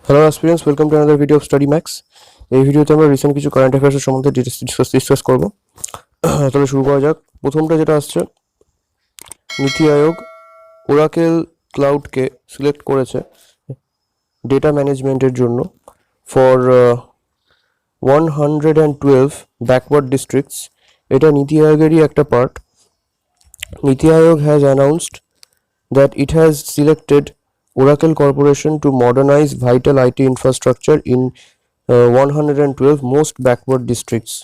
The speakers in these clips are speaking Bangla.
Hello aspirants, welcome to another video of study max. এই ভিডিওতে আমরা রিসেন্ট কিছু কারেন্ট অ্যাফেয়ার্সের সম্বন্ধে ডিসকাস করবো। তাহলে শুরু করা যাক। প্রথমটা যেটা আসছে, নীতি আয়োগ ওরাকেল ক্লাউডকে সিলেক্ট করেছে ডেটা ম্যানেজমেন্টের জন্য ফর 112 ব্যাকওয়ার্ড ডিস্ট্রিক্টস। এটা নীতি আয়োগেরই একটা part. NITI Aayog has announced that it has selected Oracle Corporation to modernize vital IT infrastructure in 112 most backward districts.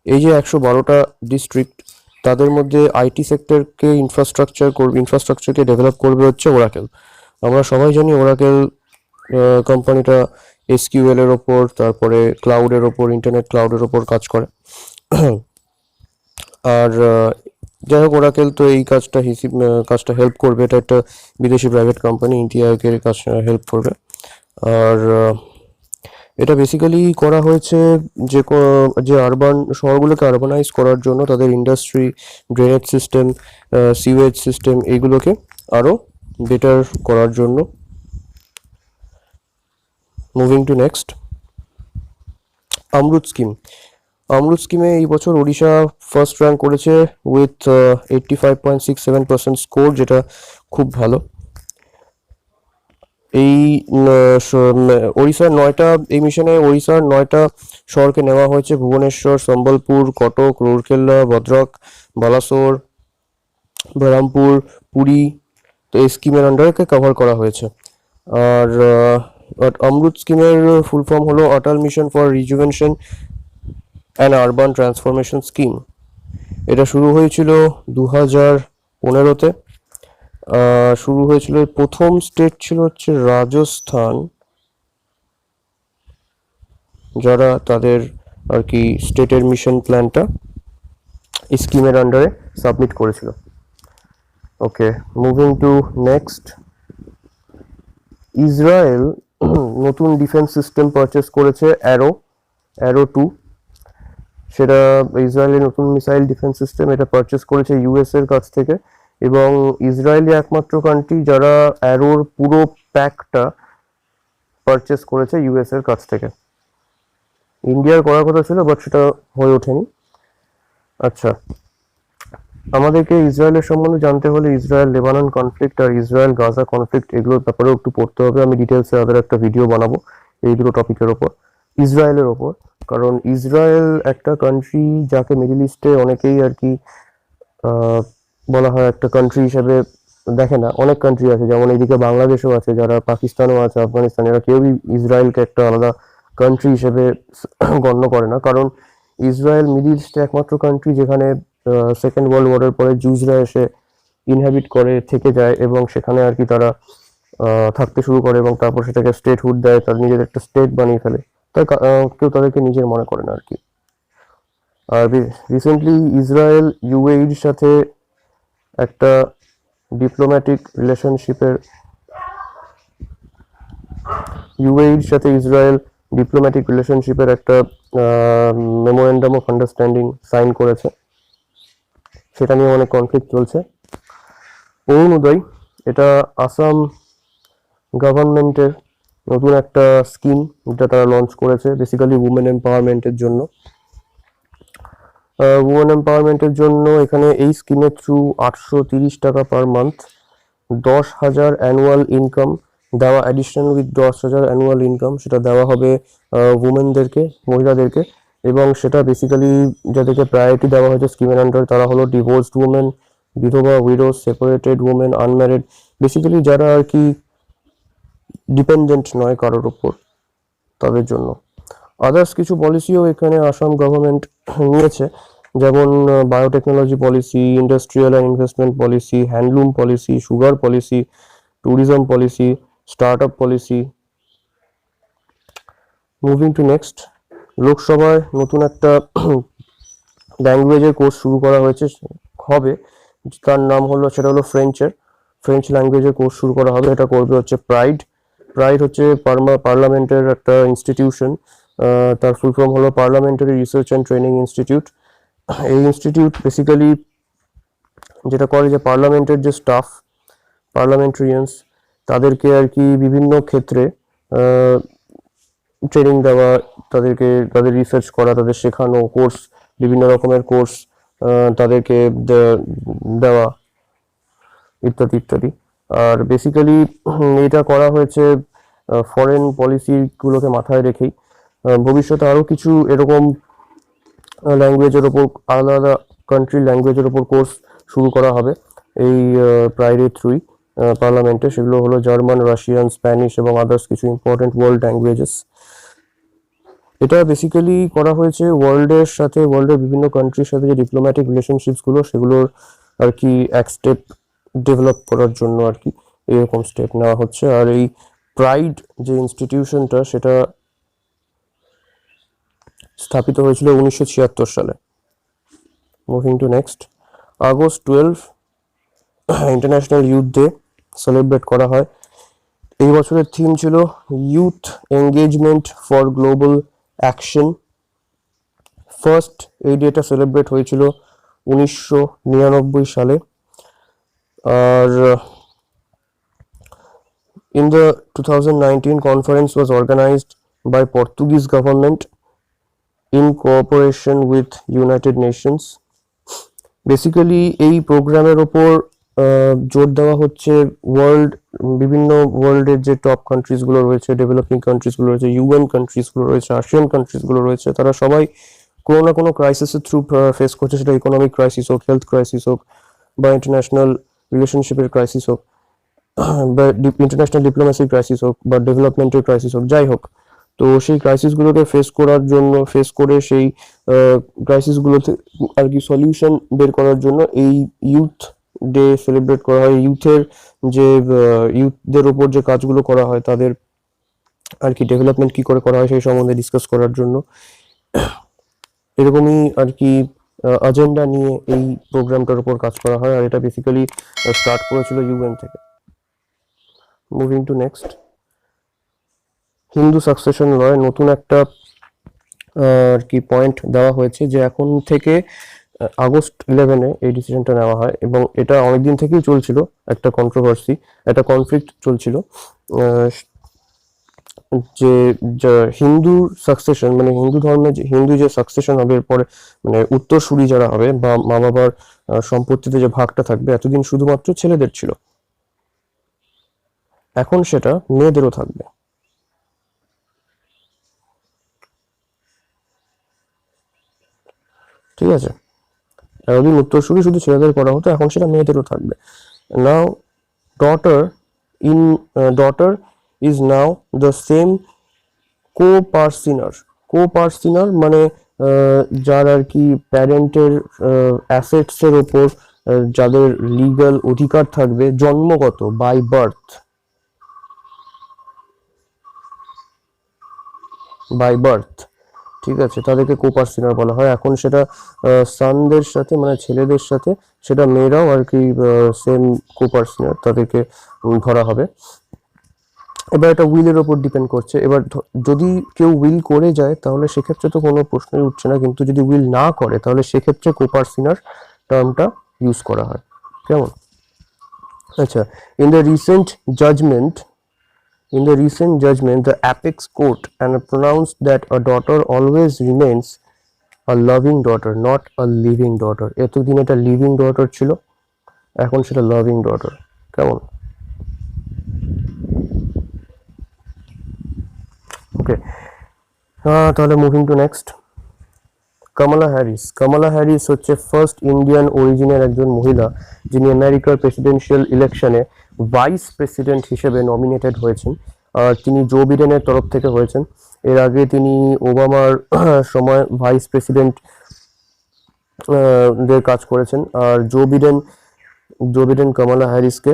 এই যে 112টা ডিস্ট্রিক্ট, তাদের মধ্যে আইটি সেক্টরকে ইনফ্রাস্ট্রাকচারকে ডেভেলপ করবে হচ্ছে ওরাকেল। আমরা সবাই জানি ওরাকেল কোম্পানিটা এসকিউএল এর ওপর, তারপরে ক্লাউডের ওপর, ইন্টারনেট ক্লাউডের ওপর কাজ করে। আর যাই হোক, ওরাকেল তো এই কাজটা হেল্প করবে। এটা একটা বিদেশি প্রাইভেট কোম্পানি, ইন্ডিয়া আয়োগের কাজ হেল্প করবে। আর এটা বেসিক্যালি করা হয়েছে যে আরবান শহরগুলোকে আরবানাইজ করার জন্য, তাদের industry, drainage system, sewage system, এইগুলোকে আরও বেটার করার জন্য। Moving to next, Amrut scheme. Amrut স্কিমে এই বছর ওড়িশা ফার্স্ট র্যাঙ্ক করেছে উইথ 85.67% স্কোর, যেটা খুব ভালো। এই এই মিশনে ওড়িশার 9টা শহরকে নেওয়া হয়েছে: ভুবনেশ্বর, সম্বলপুর, কটক, রৌরকেল্লা, ভদ্রক, বালাসোর, বহরমপুর, পুরী। তো এই স্কিমের আন্ডারে কভার করা হয়েছে। আর অমৃত স্কিমের ফুল ফর্ম হলো Atal mission for rejuvenation and urban transformation scheme. এটা শুরু হয়েছিল 2015-তে। শুরু হয়েছিল, প্রথম স্টেট ছিল হচ্ছে রাজস্থান, যারা তাদের আর কি স্টেটের মিশন প্ল্যানটা স্কিমের আন্ডারে সাবমিট করেছিল। ওকে, মুভিং টু নেক্সট, ইসরায়েল নতুন ডিফেন্স সিস্টেম পারচেস করেছে, অ্যারো 2। সেটা ইসরায়েলের নতুন মিসাইল ডিফেন্স সিস্টেম, এটা পারচেস করেছে ইউএস এর কাছ থেকে। এবং ইসরায়েলই একমাত্র কান্ট্রি যারা অ্যারোর পুরো প্যাকটা পারচেস করেছে ইউএস এর কাছ থেকে। ইন্ডিয়ার করার কথা ছিল, বাট সেটা হয়ে ওঠেনি। আচ্ছা, আমাদেরকে ইসরায়েলের সম্বন্ধে জানতে হলে ইসরায়েল লেবানন কনফ্লিক্ট আর ইসরায়েল গাজা কনফ্লিক্ট, এগুলোর ব্যাপারেও একটু পড়তে হবে। আমি ডিটেলসে আবার একটা ভিডিও বানাবো এই দুটো টপিকের ওপর, ইসরায়েলের ওপর। কারণ ইসরায়েল একটা কান্ট্রি যাকে মিডল ইস্টে অনেকেই আর কি বলা হয় একটা কান্ট্রি হিসেবে দেখে না। অনেক কান্ট্রি আছে, যেমন এইদিকে বাংলাদেশও আছে, যারা পাকিস্তানও আছে, আফগানিস্তান, এরা কেউই ইসরায়েলকে একটা আলাদা কান্ট্রি হিসেবে গণ্য করে না। কারণ ইসরায়েল মিডল ইস্টে একমাত্র কান্ট্রি যেখানে সেকেন্ড ওয়ার্ল্ড ওয়ারের পরে জুজরা এসে ইনহ্যাবিট করে থেকে যায়, এবং সেখানে আর কি তারা থাকতে শুরু করে, এবং তারপর সেটাকে স্টেটহুড দেয়, তার নিজের একটা স্টেট বানিয়ে ফেলে। তাই কেউ তাদেরকে নিজের মনে করে না আর কি। আর রিসেন্টলি ইসরায়েল ইউএইর সাথে একটা ডিপ্লোম্যাটিক রিলেশনশিপের একটা মেমোরেন্ডাম অফ আন্ডারস্ট্যান্ডিং সাইন করেছে। সেটা নিয়ে অনেক কনফ্লিক্ট চলছে। অরুণোদয়, এটা আসাম গভর্নমেন্টের নতুন একটা স্কিম, যেটা তারা লঞ্চ করেছে বেসিক্যালি উমেন এম্পাওয়ারমেন্টের জন্য। এখানে এই স্কিমের থ্রু 830 টাকা পার মান্থ, 10,000 অ্যানুয়াল ইনকাম দেওয়া, অ্যাডিশনাল উইথ 10,000 অ্যানুয়াল ইনকাম, সেটা দেওয়া হবে উমেনদেরকে, মহিলাদেরকে। এবং সেটা বেসিক্যালি যাদেরকে প্রায়োরিটি দেওয়া হয়েছে স্কিমের আন্ডারে, তারা হলো ডিভোর্সড উমেন, বিধবা, widows, separated women, unmarried, basically যারা আর কি ডিপেন্ডেন্ট নয় কারোর উপর, তাদের জন্য। আদার্স কিছু পলিসিও এখানে আসাম গভর্নমেন্ট নিয়েছে, যেমন biotechnology policy, industrial and investment policy, handloom policy, sugar policy, tourism policy, start up policy. Moving to next, লোকসভায় নতুন একটা ল্যাঙ্গুয়েজের কোর্স শুরু করা হবে, তার নাম হলো, সেটা হলো ফ্রেঞ্চ ল্যাঙ্গুয়েজের কোর্স শুরু করা হবে। এটা করবে হচ্ছে প্রাইড হচ্ছে পার্লামেন্টের একটা ইনস্টিটিউশন। তার ফুল ফর্ম হলো parliamentary research and training institute. এই ইনস্টিটিউট বেসিক্যালি যেটা করে, যে পার্লামেন্টের যে স্টাফ, পার্লামেন্টারিয়ানস, তাদেরকে আর কি বিভিন্ন ক্ষেত্রে ট্রেনিং দেওয়া, তাদেরকে তাদের রিসার্চ করা, তাদের শেখানো কোর্স, বিভিন্ন রকমের কোর্স তাদেরকে দেওয়া, ইত্যাদি ইত্যাদি। আর বেসিক্যালি এটা করা হয়েছে ফরেন পলিসিগুলোকে মাথায় রেখেই। ভবিষ্যতে আরও কিছু এরকম ল্যাঙ্গুয়েজের ওপর, আলাদা আলাদা কান্ট্রির ল্যাঙ্গুয়েজের ওপর কোর্স শুরু করা হবে এই প্রাইডের থ্রুই পার্লামেন্টে। সেগুলো হলো জার্মান, রাশিয়ান, স্প্যানিশ এবং আদার্স কিছু ইম্পর্টেন্ট ওয়ার্ল্ড ল্যাঙ্গুয়েজেস। এটা বেসিক্যালি করা হয়েছে ওয়ার্ল্ডের বিভিন্ন কান্ট্রির সাথে যে ডিপ্লোম্যাটিক রিলেশনশিপসগুলো, সেগুলোর আর কি এক স্টেপ ডেভেলপ করার জন্য আর কি এরকম স্টেপ নেওয়া হচ্ছে। আর এই প্রাইড যে ইনস্টিটিউশনটা, সেটা স্থাপিত হয়েছিল 1976 সালে। Moving to next, August 12 international youth day celebrate করা হয়। এই বছরের থিম ছিল youth engagement for global action. First এই ডেটা সেলিব্রেট হয়েছিল 1999 সালে। আর in the 2019 conference was organized by Portuguese government in cooperation with United Nations. Basically এই প্রোগ্রামের ওপর জোর দেওয়া হচ্ছে বিভিন্ন ওয়ার্ল্ডের যে টপ কান্ট্রিজগুলো রয়েছে, ডেভেলপিং কান্ট্রিজগুলো রয়েছে, ইউএন কান্ট্রিজগুলো রয়েছে, আসিয়ান কান্ট্রিজগুলো রয়েছে, তারা সবাই কোনো না কোনো ক্রাইসিসের থ্রু ফেস করছে। সেটা ইকোনমিক ক্রাইসিস হোক, হেলথ ক্রাইসিস হোক, বা ইন্টারন্যাশনাল রিলেশনশিপের ক্রাইসিস হোক, বা ইন্টারন্যাশনাল ডিপ্লোমেসির ক্রাইসিস হোক, বা ডেভেলপমেন্টের ক্রাইসিস হোক, যাই হোক। তো সেই ক্রাইসিসগুলোকে ফেস করে সেই ক্রাইসিসগুলোতে আর কি সলিউশন বের করার জন্য এই ইউথ ডে সেলিব্রেট করা হয়। ইউথদের ওপর যে কাজগুলো করা হয়, তাদের আর কি ডেভেলপমেন্ট কি করে করা হয় সেই সম্বন্ধে ডিসকাস করার জন্য এরকমই আর কি এজেন্ডা নিয়ে এই প্রোগ্রামটার উপর কাজ করা হয়। আর এটা বেসিক্যালি স্টার্ট করেছিল ইউএন থেকে। Moving to next, Hindu succession লয় নতুন একটা আর কি পয়েন্ট দেওয়া হয়েছে যে এখন থেকে আগস্ট 11-এ এই ডিসিশনটা নেওয়া হয়। এবং এটা অনেকদিন থেকেই চলছিল, একটা কনফ্লিক্ট চলছিল যে হিন্দু সাকসেশন, মানে হিন্দু ধর্মে হিন্দু যে সাকসেশন হবে এরপরে, মানে উত্তরসূরি যারা হবে বা মা বাবার সম্পত্তিতে যে ভাগটা থাকবে, এতদিন শুধুমাত্র ছেলেদের ছিল, এখন সেটা মেয়েদেরও থাকবে। ঠিক আছে, এতদিন উত্তরসূরি শুধু ছেলেদের করা হতো, এখন সেটা মেয়েদেরও থাকবে। Now daughter is now the same coparcener, মানে যার আর কি প্যারেন্টের অ্যাসেটসের ওপর যাদের লিগ্যাল অধিকার থাকবে জন্মগত বাই বার্থ, ঠিক আছে, তাদেরকে কোপার্সিনার বলা হয়। এখন সেটা সানদের সাথে, মানে ছেলেদের সাথে, সেটা মেয়েরাও আর কি সেম কোপার্সিনার, তাদেরকে ধরা হবে। এবার এটা উইলের ওপর ডিপেন্ড করছে। এবার যদি কেউ উইল করে যায় তাহলে সেক্ষেত্রে তো কোনো প্রশ্নই উঠছে না, কিন্তু যদি উইল না করে তাহলে সেক্ষেত্রে কোপার্সিনার টার্মটা ইউজ করা হয়। কেমন? আচ্ছা, in the recent judgement, the apex court and pronounced that a daughter always remains a loving daughter, not a living daughter. এতদিন এটা লিভিং ডটার ছিল, এখন সেটা লাভিং ডটার। কেমন? ওকে, তাহলে moving to next, Kamala Harris হচ্ছে ফার্স্ট ইন্ডিয়ান অরিজিনের একজন মহিলা যিনি আমেরিকার প্রেসিডেন্সিয়াল ইলেকশনে ভাইস প্রেসিডেন্ট হিসেবে নমিনেটেড হয়েছেন। আর তিনি জো বিডেনের তরফ থেকে হয়েছেন। এর আগে তিনি ওবামার সময় ভাইস প্রেসিডেন্ট দের কাজ করেছেন। আর জো বিডেন কামালা হ্যারিসকে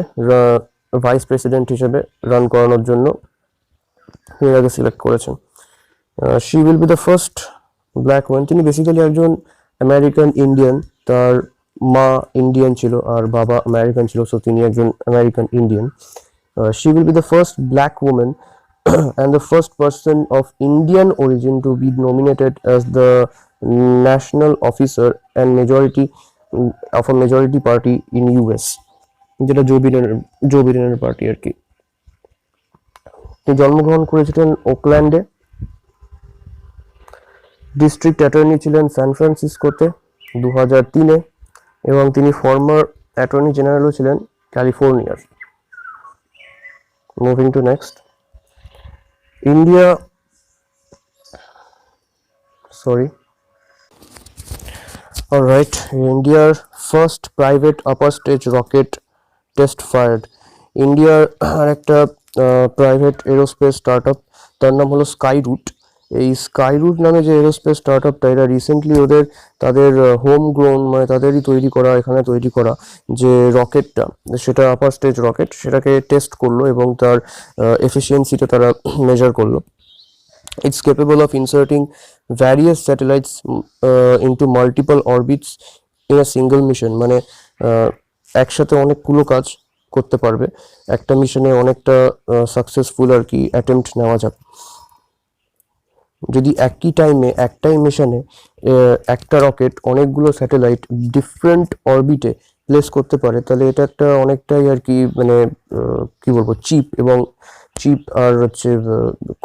ভাইস প্রেসিডেন্ট হিসেবে রান করানোর জন্য এর আগে সিলেক্ট করেছেন। She will be the first black one. তিনি বেসিক্যালি একজন আমেরিকান ইন্ডিয়ান, তার মা ইন্ডিয়ান ছিল আর বাবা আমেরিকান ছিল, সো তিনি একজন American Indian. She will be the first black woman and the first person of Indian origin to be nominated as the national officer and majority of a majority party in US, যেটা জো বিডেনের পার্টি আর কি। তিনি জন্মগ্রহণ করেছিলেন ওকল্যান্ডে। ডিস্ট্রিক্ট অ্যাটর্নি ছিলেন সান ফ্রান্সিসকোতে 2003-এ, এবং তিনি ফর্মার অ্যাটর্নি জেনারেলও ছিলেন ক্যালিফোর্নিয়ার। মুভিং টু নেক্সট, ইন্ডিয়ার ফার্স্ট প্রাইভেট আপার স্টেজ রকেট টেস্ট ফায়ার্ড। ইন্ডিয়ার আর একটা প্রাইভেট এরোস্পেস স্টার্টআপ, তার নাম হলো স্কাইরুট। এই স্কাইরুট নামে যে এরোস্পেস স্টার্টআপটা, এরা রিসেন্টলি তাদের হোম গ্রোন, মানে তাদেরই এখানে তৈরি করা যে রকেটটা, সেটা আপার স্টেজ রকেট, সেটাকে টেস্ট করলো এবং তার এফিসিয়েন্সিটা তারা মেজার করলো। It's capable of inserting various satellites into multiple orbits in a single mission, মানে একসাথে অনেকগুলো কাজ করতে পারবে একটা মিশনে, অনেকটা সাকসেসফুল আর কি অ্যাটেম্প্ট নেওয়া যাবে। যদি একটাই মিশনে একটা রকেট অনেকগুলো স্যাটেলাইট ডিফারেন্ট অরবিটে প্লেস করতে পারে, তাহলে এটা একটা অনেকটাই আর কি মানে কি বলবো, চিপ আর হচ্ছে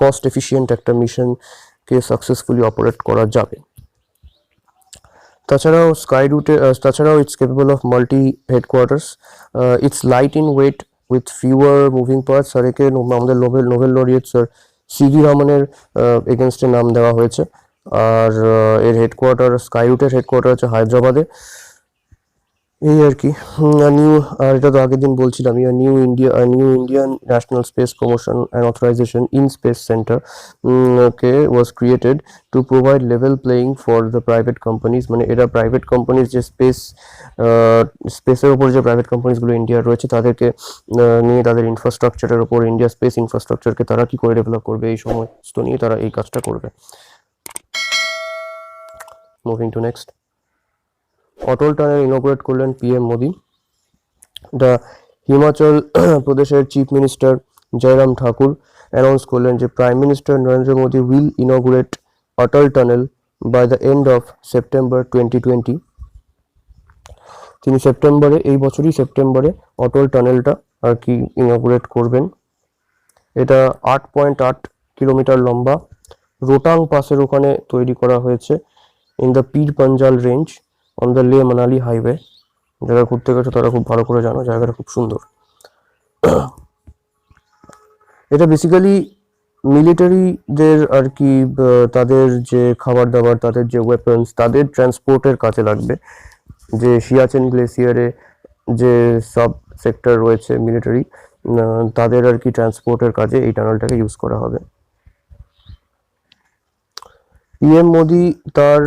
কস্ট এফিশিয়েন্ট একটা মিশনকে সাকসেসফুলি অপারেট করা যাবে। তাছাড়াও it's capable of multi headquarters, it's light in weight with fewer moving parts. আর একে আমাদের নোবেল লরিয়েট স্যার সিভি রমনের এগেনস্টে নাম দেওয়া হয়েছে। আর এর স্কাইরুটের হেডকোয়ার্টার হচ্ছে হায়দ্রাবাদে। এই আর কি আর এটা তো আগের দিন বলছিলাম, new Indian national space promotion and authorisation in space centre was created to provide level playing for the private companies. মানে এরা প্রাইভেট কোম্পানিজ যে স্পেসের ওপর যে প্রাইভেট কোম্পানিজগুলো ইন্ডিয়ার রয়েছে, তাদেরকে নিয়ে তাদের ইনফ্রাস্ট্রাকচারের ওপর, ইন্ডিয়া স্পেস ইনফ্রাস্ট্রাকচারকে তারা কি করে ডেভেলপ করবে, এই সমস্ত নিয়ে তারা এই কাজটা করবে। Moving to next, Atal tunnel inaugurate করলেন পিএম মোদি। দ্য হিমাচল প্রদেশের chief minister Jairam Thakur announce করলেন যে prime minister Narendra Modi will inaugurate Atal tunnel by the end of September 2020। তিনি এই বছরই সেপ্টেম্বরে অটল টানেলটা আর কি ইনঅগুরেট করবেন। এটা 8.8 কিলোমিটার লম্বা, রোটাং পাসের ওখানে তৈরি করা হয়েছে, ইন দ্য পীর পাঞ্জাল রেঞ্জ অন দ্য লে মানালি হাইওয়ে। যারা ঘুরতে গেছে তারা খুব ভালো করে জানো, জায়গাটা খুব সুন্দর। এটা বেসিক্যালি মিলিটারিদের আর কি, তাদের যে খাবার দাবার, তাদের যে ওয়েপন্স, তাদের ট্রান্সপোর্টের কাজে লাগবে। যে সিয়াচেন গ্লেসিয়ারে যে সাব সেক্টর রয়েছে মিলিটারি, তাদের আর কি ট্রান্সপোর্টের কাজে এই টানেলটাকে ইউজ করা হবে। পিএম মোদি তার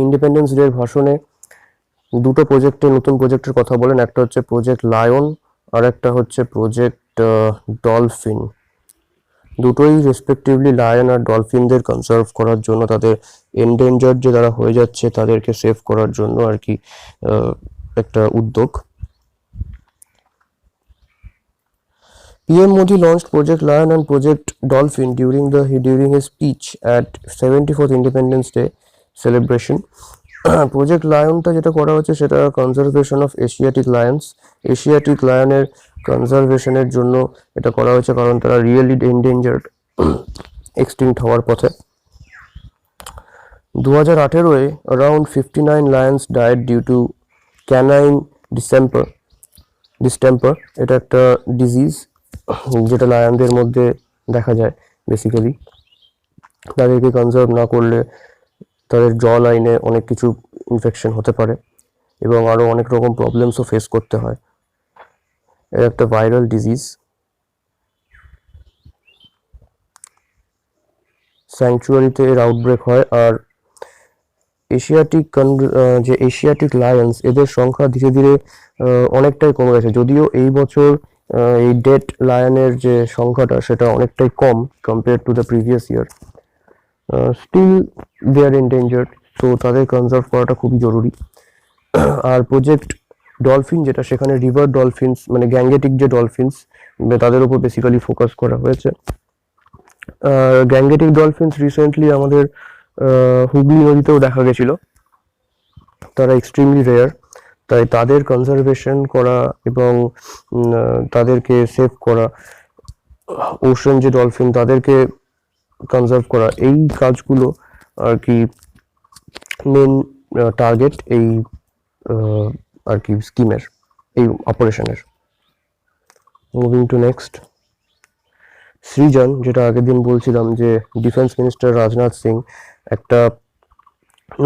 ইন্ডিপেন্ডেন্স ডের ভাষণে দুটো নতুন প্রজেক্টের কথা বলেন। একটা হচ্ছে প্রজেক্ট লায়ন, আর একটা হচ্ছে প্রজেক্ট ডলফিন। দুটোই রেসপেক্টিভলি লায়ন আর ডলফিনদের কনজার্ভ করার জন্য, তাদের এন্ডেঞ্জার্ড যে তারা হয়ে যাচ্ছে তাদেরকে সেভ করার জন্য আর কি একটা উদ্যোগ। PM Modi launched Project Lion and Project Dolphin during his speech at 74th Independence Day celebration. Project লায়নটা যেটা করা হচ্ছে সেটা কনজারভেশন অফ এশিয়াটিক লায়নের কনজারভেশনের জন্য এটা করা হয়েছে, কারণ তারা রিয়েলি এন্ডেঞ্জার্ড, এক্সটিংক্ট হওয়ার পথে। 2018-এ around 59 lions died due to canine distemper. এটা একটা ডিজিজ যেটা লায়নদের মধ্যে দেখা যায়। বেসিক্যালি তাদেরকে কনজার্ভ না করলে তাদের জ লাইনে অনেক কিছু ইনফেকশন হতে পারে এবং আরও অনেক রকম প্রবলেমসও ফেস করতে হয়। এর একটা ভাইরাল ডিজিজ। স্যাংচুয়ারিতে এর আউটব্রেক হয়। আর এশিয়াটিক লায়ন্স, এদের সংখ্যা ধীরে ধীরে অনেকটাই কমে গেছে। যদিও এই বছর এই ডেড লায়নের যে সংখ্যাটা সেটা অনেকটাই কম compare to the previous year. Still they are endangered, so তাদের কনজার্ভ করাটা খুবই জরুরি। আর প্রজেক্ট ডলফিন যেটা, সেখানে রিভার ডলফিনস মানে গ্যাঙ্গেটিক যে ডলফিনস, তাদের উপর বেসিক্যালি ফোকাস করা হয়েছে। গ্যাঙ্গেটিক ডলফিনস রিসেন্টলি আমাদের হুগলি নদীতেও দেখা গেছিল। তারা এক্সট্রিমলি রেয়ার, তাই তাদের কনজারভেশন করা এবং তাদেরকে সেভ করা ওশান যে ডলফিন তাদেরকে কনজার্ভ করা, এই কাজগুলো আর কি মেন টার্গেট এই আর কি স্কিমের, এই অপারেশনের। মুভিং টু নেক্সট, সৃজন, যেটা আগের দিন বলছিলাম যে ডিফেন্স মিনিস্টার রাজনাথ সিং একটা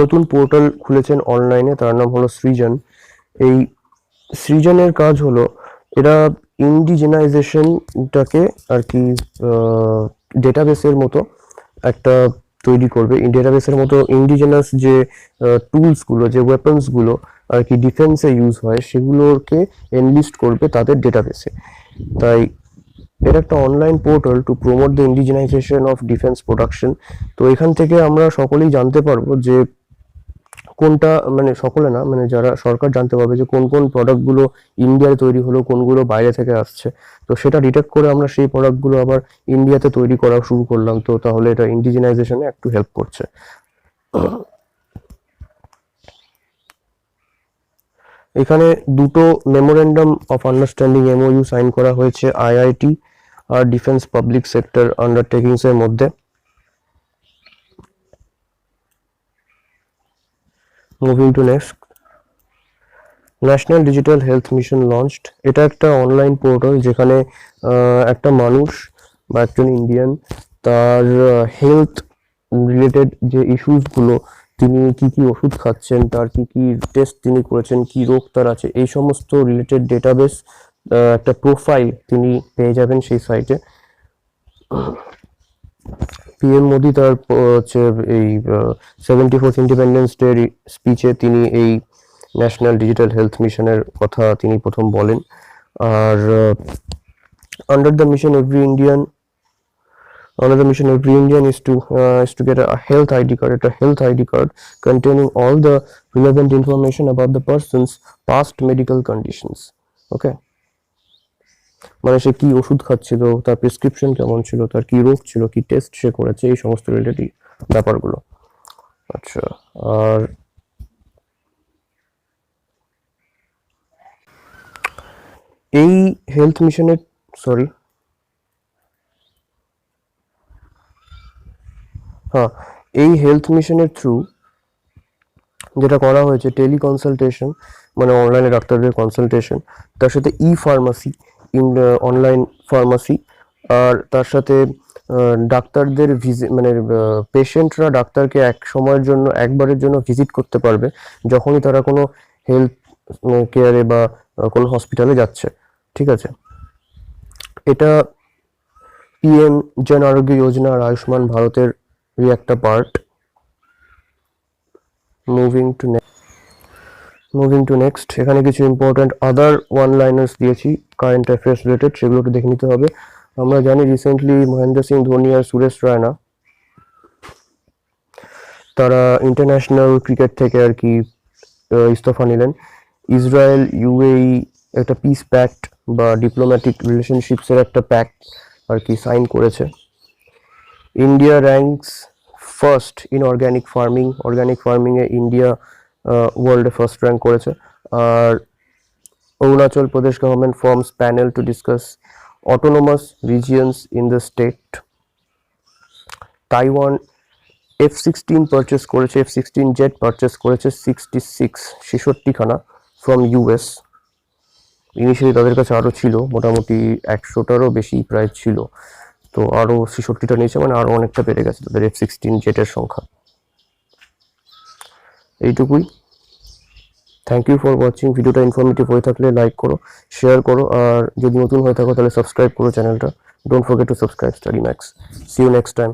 নতুন পোর্টাল খুলেছেন অনলাইনে, তার নাম হলো সৃজন। এই সৃজনের কাজ হলো এরা ইন্ডিজেনাইজেশনটাকে আর কি ডেটাবেসের মতো একটা তৈরি করবে। ডেটাবেসের মতো ইন্ডিজেনাস যে টুলসগুলো, যে ওয়েপন্সগুলো আর কি ডিফেন্সে ইউজ হয়, সেগুলোকে এনলিস্ট করবে তাদের ডেটাবেসে। তাই এটা একটা online portal to promote the indigenisation of defence production. তো এখান থেকে আমরা সকলেই জানতে পারবো যে কোনটা, মানে সকলে না, মানে যারা সরকার জানতে পারবে যে কোন কোন প্রোডাক্টগুলো ইন্ডিয়ায় তৈরি হলো, কোনগুলো বাইরে থেকে আসছে। তো সেটা ডিটেক্ট করে আমরা সেই প্রোডাক্টগুলো আবার ইন্ডিয়াতে তৈরি করা শুরু করলাম। তো তাহলে এটা ইন্ডিজেনাইজেশনে একটু হেল্প করছে। এখানে দুটো memorandum of understanding MOU sign করা হয়েছে আইআইটি আর ডিফেন্স পাবলিক সেক্টর আন্ডারটেকিংস এর মধ্যে। Moving to next, national digital health mission launched. এটা একটা অনলাইন পোর্টাল যেখানে একটা মানুষ বা একজন ইন্ডিয়ান তার হেলথ রিলেটেড যে ইস্যুসগুলো, তিনি কি কি ওষুধ খাচ্ছেন, তার কি কি টেস্ট তিনি করেছেন, কি রোগ তার আছে, এই সমস্ত রিলেটেড ডেটাবেস একটা প্রোফাইল তিনি পেয়ে যাবেন সেই সাইটে। পিএম মোদি তার হচ্ছে এই 74th ইন্ডিপেন্ডেন্স ডে স্পিচে তিনি এই ন্যাশনাল ডিজিটাল হেলথ মিশনের কথা তিনি প্রথম বলেন। আর under the mission every Indian is to get a health ID card. It's a health ID card containing all the relevant information about the person's past medical conditions. Okay. মানে সে কি ওষুধ খাচ্ছিল, তার প্রেসক্রিপশন কেমন ছিল, তার কি রোগ ছিল, কি টেস্ট সে করেছে, এই সমস্ত রিলেটেড ব্যাপারগুলো। আচ্ছা, আর এই হেলথ মিশনের এই হেলথ মিশনের থ্রু যেটা করা হয়েছে টেলি কনসালটেশন, মানে অনলাইনে ডাক্তারদের কনসালটেশন, তার সাথে ই ফার্মাসি, অনলাইন ফার্মাসি, আর তার সাথে ডাক্তারদের মানে পেশেন্টরা ডাক্তারকে এক সময়ের জন্য, একবারের জন্য ভিজিট করতে পারবে যখনই তারা কোনো হেলথ কেয়ারে বা কোনো হসপিটালে যাচ্ছে। ঠিক আছে, এটা পিএম জন আরোগ্য যোজনা আর আয়ুষ্মান ভারতের একটা পার্ট। মুভিং টু নেক্সট, এখানে কিছু ইম্পর্টেন্ট আদার ওয়ান লাইনার্স দিয়েছি কারেন্ট অ্যাফেয়ার্স রিলেটেড, সেগুলো একটু দেখে নিতে হবে। আমরা জানি রিসেন্টলি মহেন্দ্র সিং ধোনি আর সুরেশ রায়না তারা ইন্টারন্যাশনাল ক্রিকেট থেকে আর কি ইস্তফা নিলেন। ইসরায়েল ইউএই একটা পিস প্যাক্ট বা ডিপ্লোম্যাটিক রিলেশনশিপসের একটা প্যাক্ট আর কি সাইন করেছে। India ranks first in organic ফার্মিংয়ে ইন্ডিয়া ওয়ার্ল্ডে ফার্স্ট র্যাঙ্ক করেছে। আর Arunachal Pradesh government forms panel to discuss autonomous regions in the state. Taiwan F-16 purchase করেছে, F-16 জেট পারচেস করেছে 66খানা ফ্রম ইউএস। ইনিশিয়ালি তাদের কাছে আরও ছিল, মোটামুটি 100টারও বেশি প্রায় ছিল, তো আরও 66টা নিয়েছে, মানে আরও অনেকটা বেড়ে গেছে তাদের F-16 জেটের সংখ্যা। এইটুকুই। Thank you for watching. ভিডিওটা ইনফরমেটিভ হয়ে থাকলে লাইক করো, শেয়ার করো, আর যদি নতুন হয়ে থাকো তাহলে সাবস্ক্রাইব করো চ্যানেলটা। Don't forget to subscribe Study Max. See you next time.